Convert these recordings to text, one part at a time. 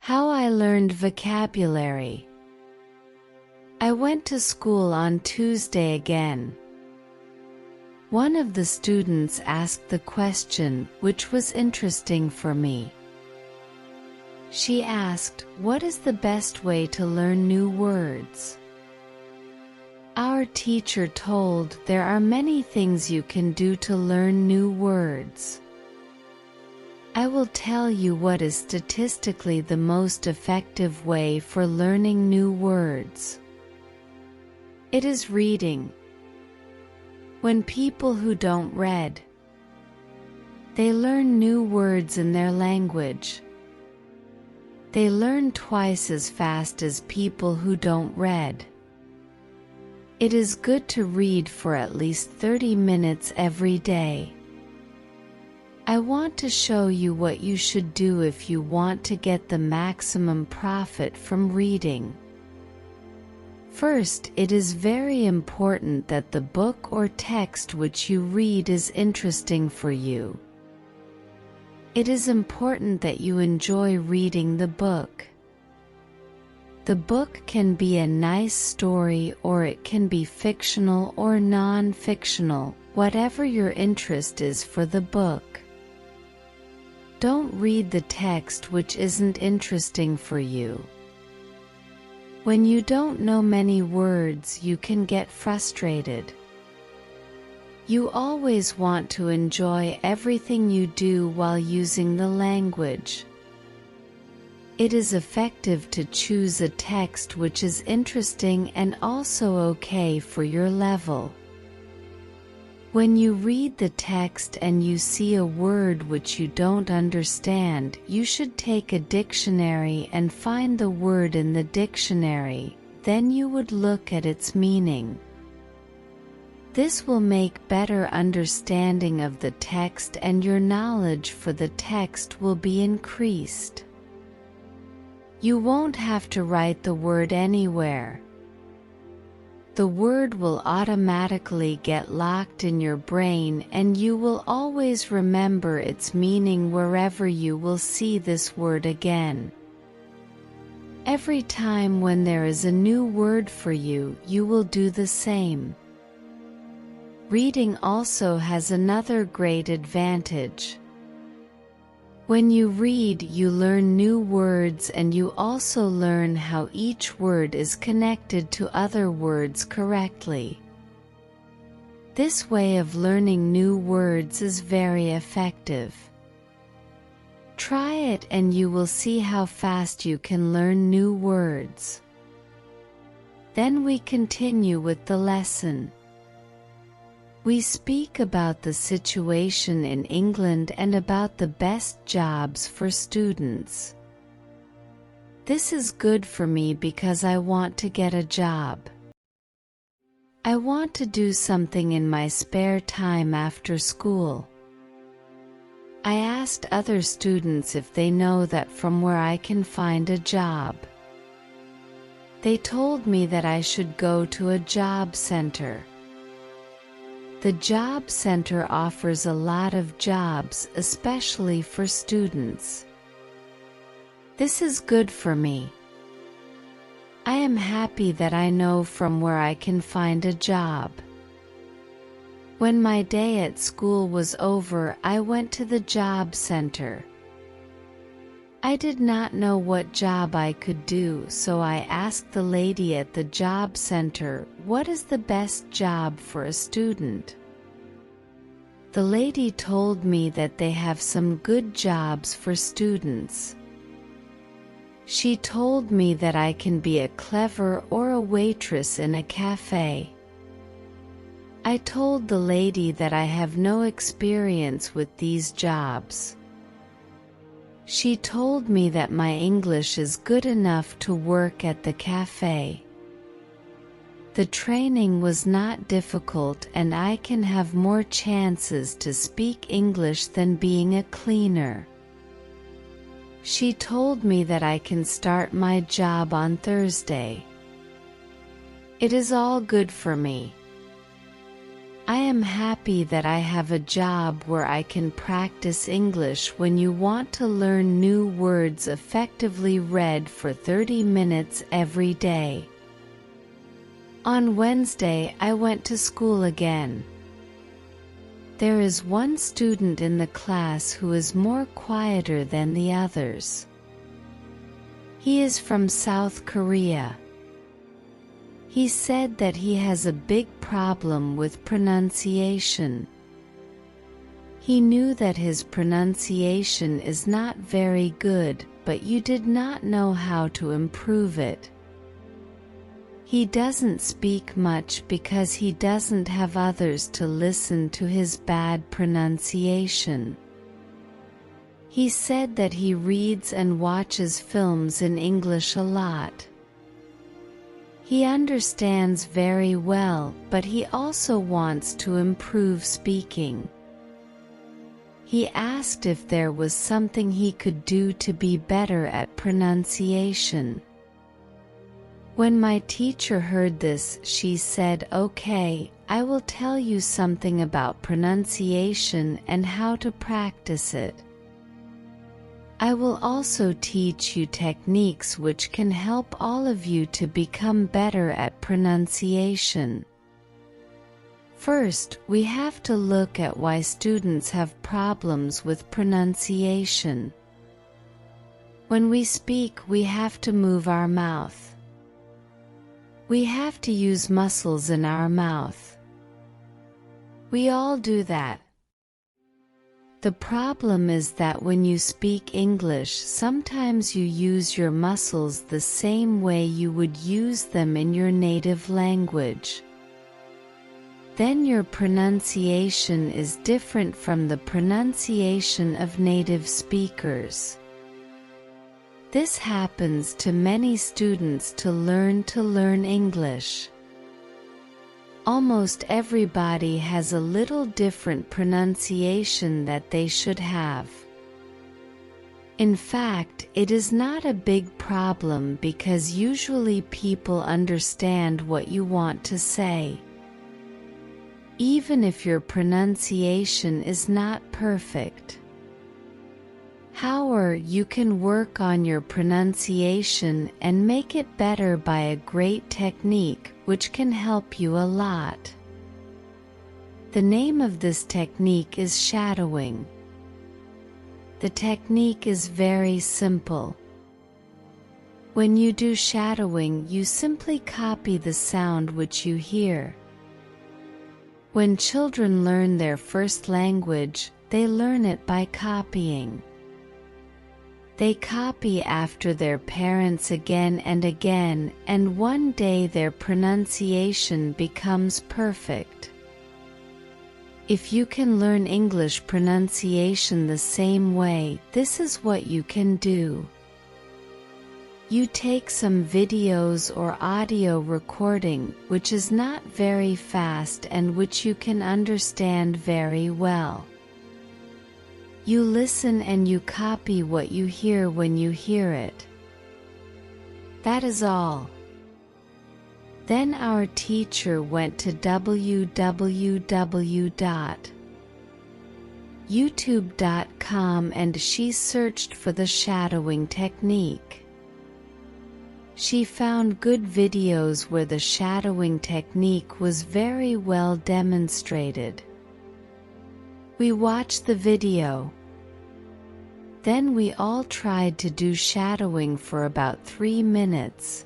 How I learned vocabulary. I went to school on Tuesday again. One of the students asked the question, which was interesting for me. She asked, "What is the best way to learn new words?" Our teacher told there are many things you can do to learn new words. I will tell you what is statistically the most effective way for learning new words. It is reading. When people who don't read, they learn new words in their language. They learn twice as fast as people who don't read. It is good to read for at least 30 minutes every day. I want to show you what you should do if you want to get the maximum profit from reading. First, it is very important that the book or text which you read is interesting for you. It is important that you enjoy reading the book. The book can be a nice story or it can be fictional or non-fictional, whatever your interest is for the book. Don't read the text which isn't interesting for you. When you don't know many words, you can get frustrated. You always want to enjoy everything you do while using the language. It is effective to choose a text which is interesting and also okay for your level. When you read the text and you see a word which you don't understand, you should take a dictionary and find the word in the dictionary, then you would look at its meaning. This will make better understanding of the text and your knowledge for the text will be increased. You won't have to write the word anywhere. The word will automatically get locked in your brain and you will always remember its meaning wherever you will see this word again. Every time when there is a new word for you, you will do the same. Reading also has another great advantage. When you read, you learn new words and you also learn how each word is connected to other words correctly. This way of learning new words is very effective. Try it and you will see how fast you can learn new words. Then we continue with the lesson. We speak about the situation in England and about the best jobs for students. This is good for me because I want to get a job. I want to do something in my spare time after school. I asked other students if they know that from where I can find a job. They told me that I should go to a job center. The job center offers a lot of jobs, especially for students. This is good for me. I am happy that I know from where I can find a job. When my day at school was over, I went to the job center. I did not know what job I could do, so I asked the lady at the job center, "What is the best job for a student?" The lady told me that they have some good jobs for students. She told me that I can be a clever or a waitress in a cafe. I told the lady that I have no experience with these jobs. She told me that my English is good enough to work at the cafe. The training was not difficult and I can have more chances to speak English than being a cleaner. She told me that I can start my job on Thursday. It is all good for me. I am happy that I have a job where I can practice English when you want to learn new words effectively read for 30 minutes every day. On Wednesday, I went to school again. There is one student in the class who is more quieter than the others. He is from South Korea. He said that he has a big problem with pronunciation. He knew that his pronunciation is not very good, but you did not know how to improve it. He doesn't speak much because he doesn't have others to listen to his bad pronunciation. He said that he reads and watches films in English a lot. He understands very well, but he also wants to improve speaking. He asked if there was something he could do to be better at pronunciation. When my teacher heard this, she said, "Okay, I will tell you something about pronunciation and how to practice it. I will also teach you techniques which can help all of you to become better at pronunciation. First, we have to look at why students have problems with pronunciation. When we speak, we have to move our mouth. We have to use muscles in our mouth. We all do that. The problem is that when you speak English, sometimes you use your muscles the same way you would use them in your native language. Then your pronunciation is different from the pronunciation of native speakers. This happens to many students to learn English. Almost everybody has a little different pronunciation that they should have. In fact, it is not a big problem because usually people understand what you want to say. Even if your pronunciation is not perfect. However, you can work on your pronunciation and make it better by a great technique, which can help you a lot. The name of this technique is shadowing. The technique is very simple. When you do shadowing, you simply copy the sound which you hear. When children learn their first language, they learn it by copying. They copy after their parents again and again, and one day their pronunciation becomes perfect. If you can learn English pronunciation the same way, this is what you can do. You take some videos or audio recording, which is not very fast and which you can understand very well. You listen and you copy what you hear when you hear it. That is all. Then our teacher went to www.youtube.com and she searched for the shadowing technique. She found good videos where the shadowing technique was very well demonstrated. We watched the video. Then we all tried to do shadowing for about 3 minutes.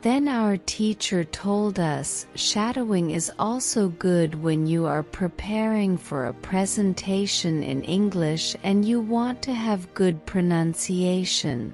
Then our teacher told us, shadowing is also good when you are preparing for a presentation in English and you want to have good pronunciation.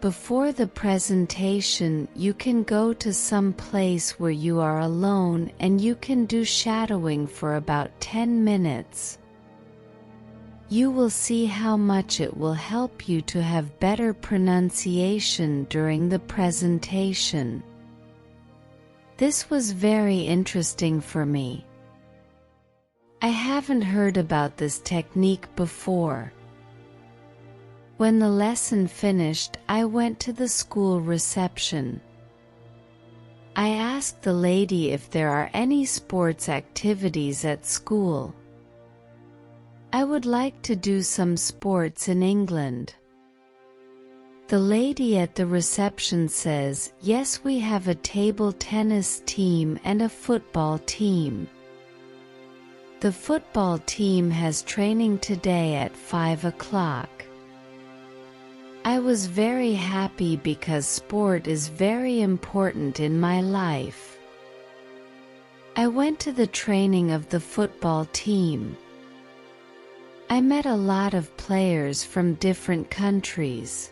Before the presentation, you can go to some place where you are alone and you can do shadowing for about 10 minutes. You will see how much it will help you to have better pronunciation during the presentation. This was very interesting for me. I haven't heard about this technique before. When the lesson finished, I went to the school reception. I asked the lady if there are any sports activities at school. I would like to do some sports in England. The lady at the reception says, yes, we have a table tennis team and a football team. The football team has training today at 5 o'clock. I was very happy because sport is very important in my life. I went to the training of the football team. I met a lot of players from different countries.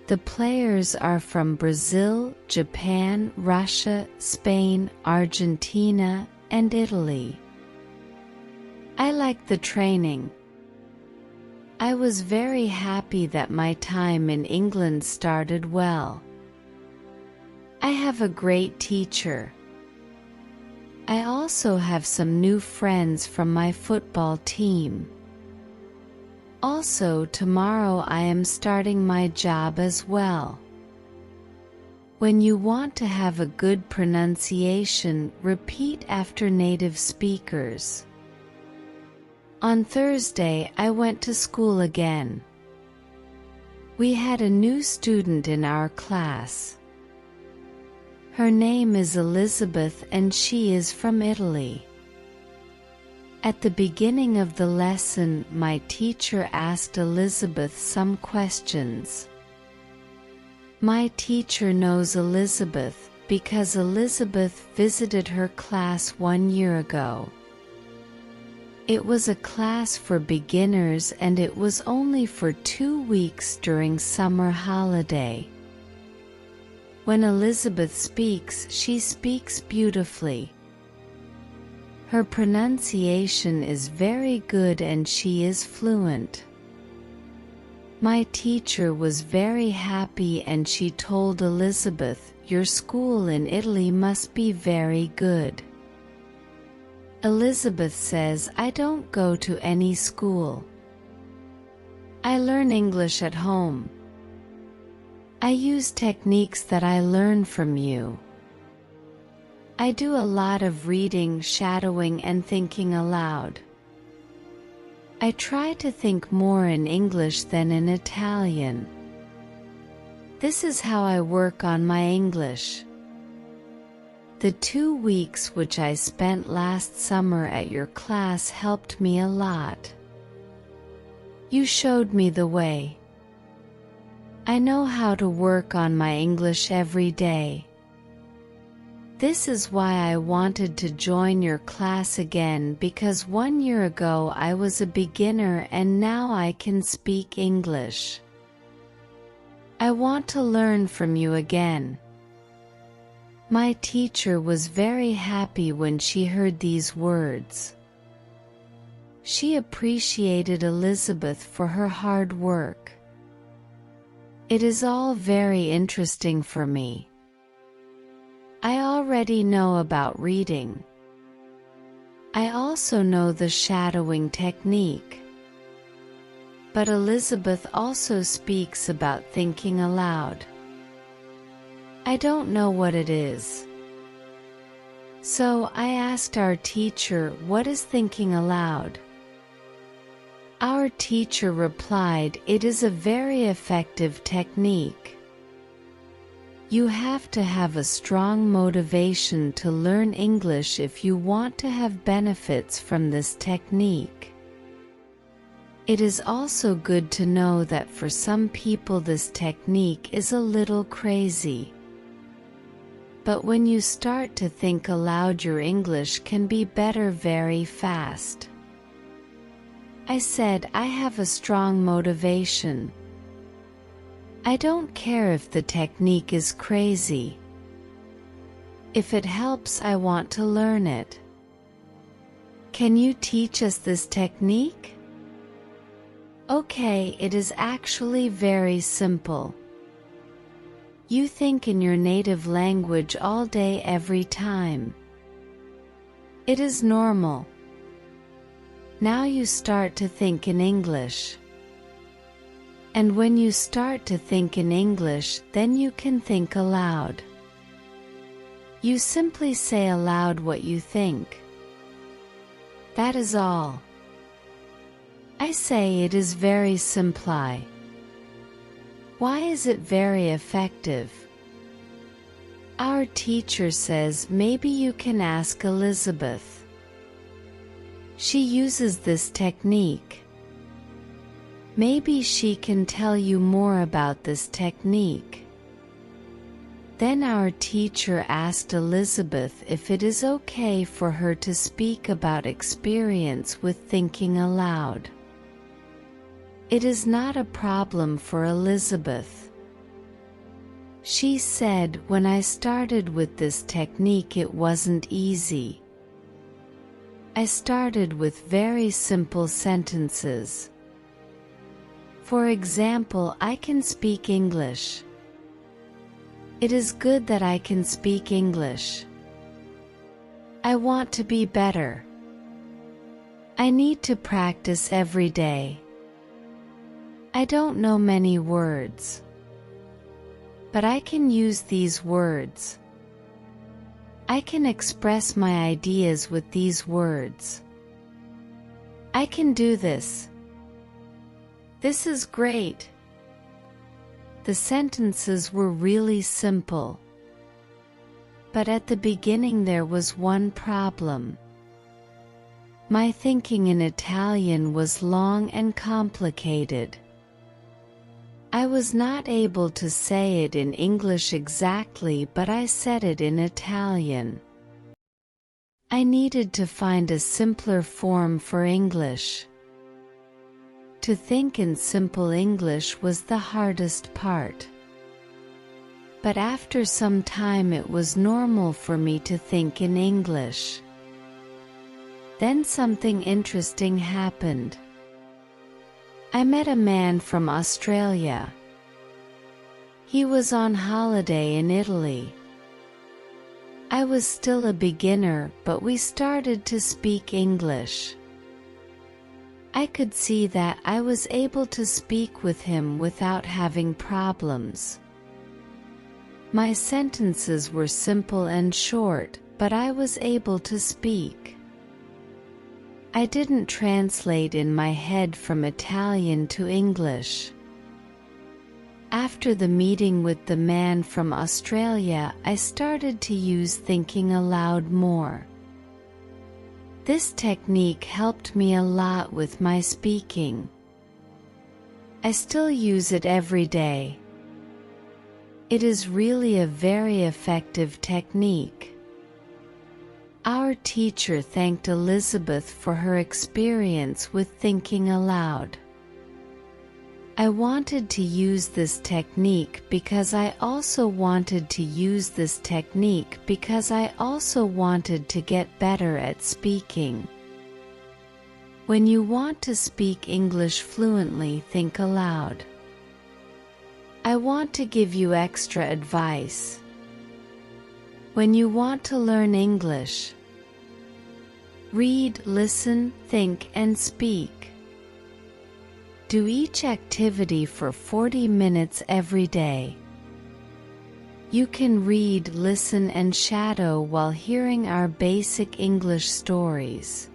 The players are from Brazil, Japan, Russia, Spain, Argentina, and Italy. I liked the training. I was very happy that my time in England started well. I have a great teacher. I also have some new friends from my football team. Also, tomorrow I am starting my job as well. When you want to have a good pronunciation, repeat after native speakers. On Thursday, I went to school again. We had a new student in our class. Her name is Elizabeth and she is from Italy. At the beginning of the lesson, my teacher asked Elizabeth some questions. My teacher knows Elizabeth because Elizabeth visited her class 1 year ago. It was a class for beginners and it was only for 2 weeks during summer holiday. When Elizabeth speaks, she speaks beautifully. Her pronunciation is very good and she is fluent. My teacher was very happy and she told Elizabeth, "Your school in Italy must be very good." Elizabeth says, "I don't go to any school. I learn English at home. I use techniques that I learn from you. I do a lot of reading, shadowing, and thinking aloud. I try to think more in English than in Italian. This is how I work on my English. The 2 weeks which I spent last summer at your class helped me a lot. You showed me the way. I know how to work on my English every day. This is why I wanted to join your class again, because 1 year ago I was a beginner and now I can speak English. I want to learn from you again." My teacher was very happy when she heard these words. She appreciated Elizabeth for her hard work. It is all very interesting for me. I already know about reading. I also know the shadowing technique. But Elizabeth also speaks about thinking aloud. I don't know what it is. So I asked our teacher, "What is thinking aloud?" Our teacher replied, "It is a very effective technique. You have to have a strong motivation to learn English if you want to have benefits from this technique. It is also good to know that for some people this technique is a little crazy. But when you start to think aloud, your English can be better very fast." I said, "I have a strong motivation. I don't care if the technique is crazy. If it helps, I want to learn it. Can you teach us this technique?" Okay, it is actually very simple. You think in your native language all day every time. It is normal. Now you start to think in English. And when you start to think in English, then you can think aloud. You simply say aloud what you think. That is all. I say it is very simple. Why is it very effective? Our teacher says maybe you can ask Elizabeth. She uses this technique. Maybe she can tell you more about this technique. Then our teacher asked Elizabeth if it is okay for her to speak about experience with thinking aloud. It is not a problem for Elizabeth. She said, when I started with this technique it wasn't easy. I started with very simple sentences. For example, I can speak English. It is good that I can speak English. I want to be better. I need to practice every day. I don't know many words, but I can use these words. I can express my ideas with these words. I can do this. This is great. The sentences were really simple. But at the beginning there was one problem. My thinking in Italian was long and complicated. I was not able to say it in English exactly, but I said it in Italian. I needed to find a simpler form for English. To think in simple English was the hardest part. But after some time it was normal for me to think in English. Then something interesting happened. I met a man from Australia. He was on holiday in Italy. I was still a beginner, but we started to speak English. I could see that I was able to speak with him without having problems. My sentences were simple and short, but I was able to speak. I didn't translate in my head from Italian to English. After the meeting with the man from Australia, I started to use thinking aloud more. This technique helped me a lot with my speaking. I still use it every day. It is really a very effective technique. Our teacher thanked Elizabeth for her experience with thinking aloud. I wanted to use this technique because I also wanted to get better at speaking. When you want to speak English fluently, think aloud. I want to give you extra advice. When you want to learn English, read, listen, think, and speak. Do each activity for 40 minutes every day. You can read, listen, and shadow while hearing our basic English stories.